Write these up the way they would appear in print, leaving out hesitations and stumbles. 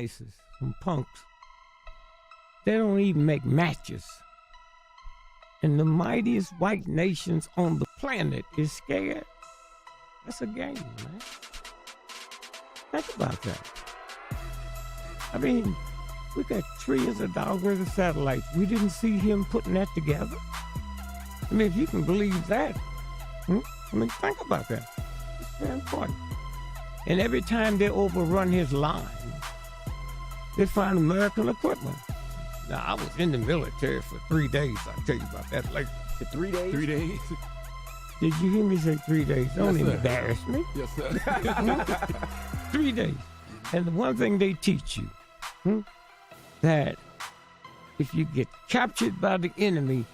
ISIS, some punks. They don't even make matches. And the mightiest white nations on the planet is scared. That's a game, man. Think about that. I mean, we got trillions of dollars worth of satellites. We didn't see him putting that together. I mean, if you can believe that, I mean, think about that. It's very important. And every time they overrun his line, they find American equipment. Now, I was in the military for 3 days. I'll tell you about that later. For 3 days? 3 days? Did you hear me say 3 days? Don't Yes, even sir. embarrass me. Yes, sir. 3 days. And the one thing they teach you, that if you get captured by the enemy,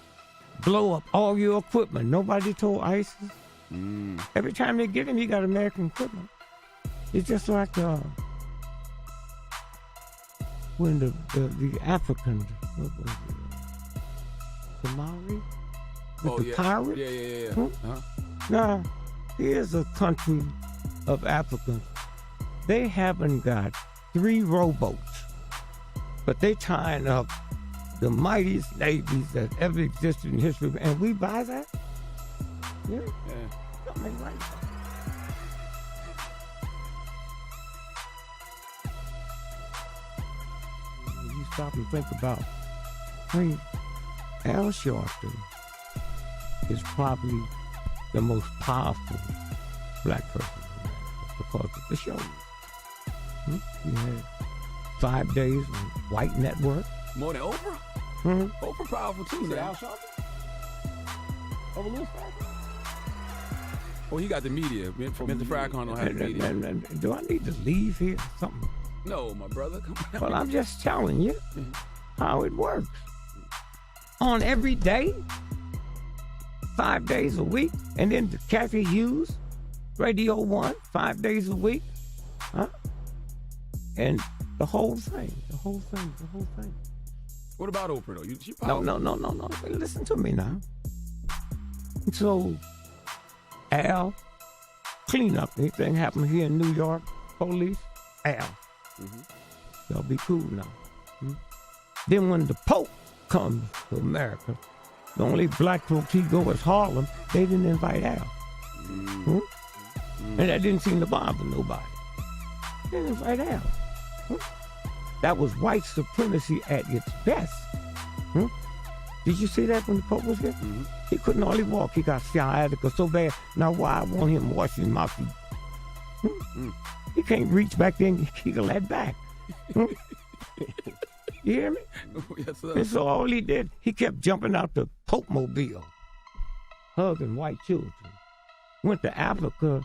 blow up all your equipment. Nobody told ISIS. Every time they get him, you got American equipment. It's just like when the Africans, what was it, Somali? With the pirates? Yeah. Uh-huh. Now, here's a country of Africans. They haven't got 3 rowboats, but they tying up the mightiest navies that ever existed in history, and we buy that? Yeah. Something like that. You stop and think about, Al Sharpton is probably the most powerful black person in America because of the show. He had 5 days on White Network. More than Oprah? Oprah powerful too, Is it now. Al Sharpton? Over Louis Farrakhan? Oh, he got the media. Mr. Farrakhan don't have the media. And do I need to leave here or something? No, my brother. Come on. Well, I'm just telling you how it works. On every day, 5 days a week, and then the Kathy Hughes, Radio 1, 5 days a week, and the whole thing. What about Oprah, though? She No. powerful. Listen to me now. So, Al, clean up. Anything happen here in New York, police, Al. Y'all be cool now. Then when the Pope comes to America, the only black folks he go is Harlem. They didn't invite Al. And that didn't seem to bother nobody. They didn't invite Al. That was white supremacy at its best. Did you see that when the Pope was here? He couldn't hardly walk. He got sciatica so bad. Now why I want him washing my feet? He can't reach back there and heal that back. You hear me? Yes, sir. And so all he did, he kept jumping out the Pope Mobile, hugging white children. Went to Africa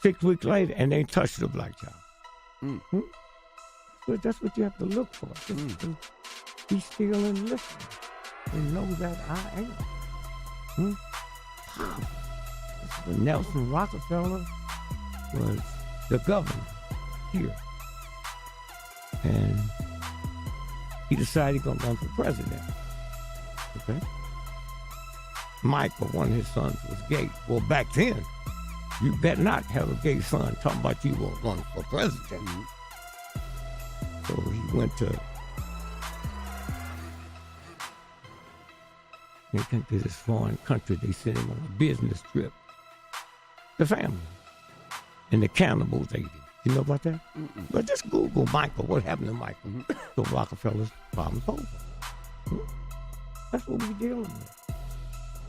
6 weeks later and they touched the black child. But that's what you have to look for. Just to be still and listen and know that I am. When Nelson Rockefeller was the governor here. And he decided he's going to run for president. Okay? Michael, one of his sons, was gay. Well, back then, you better not have a gay son talking about you won't run for president. So he went to this foreign country. They sent him on a business trip. The family. And the cannibals ate him. You know about that? But just Google Michael. What happened to Michael? So Rockefeller's problem's over. That's what we're dealing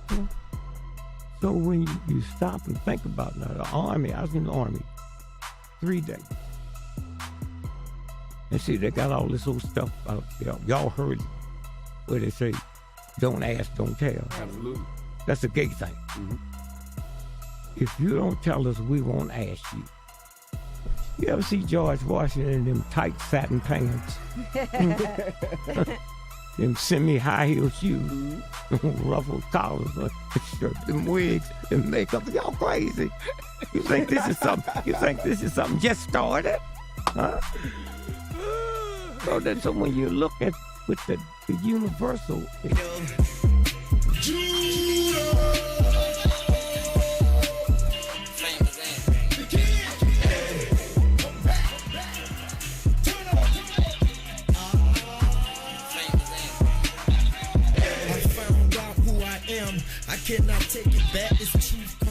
with. So when you stop and think about it, now, the Army, I was in the Army 3 days. And see, they got all this old stuff out there. Y'all heard where they say, don't ask, don't tell. Absolutely. That's a gay thing. If you don't tell us, we won't ask you. You ever see George Washington in them tight satin pants? Them semi-high heel shoes, ruffled collars, shirt, them wigs, them makeup. Y'all crazy. You think this is something? You think this is something just started? Huh? So when you look at with the universal. Can I take it back? It's Chief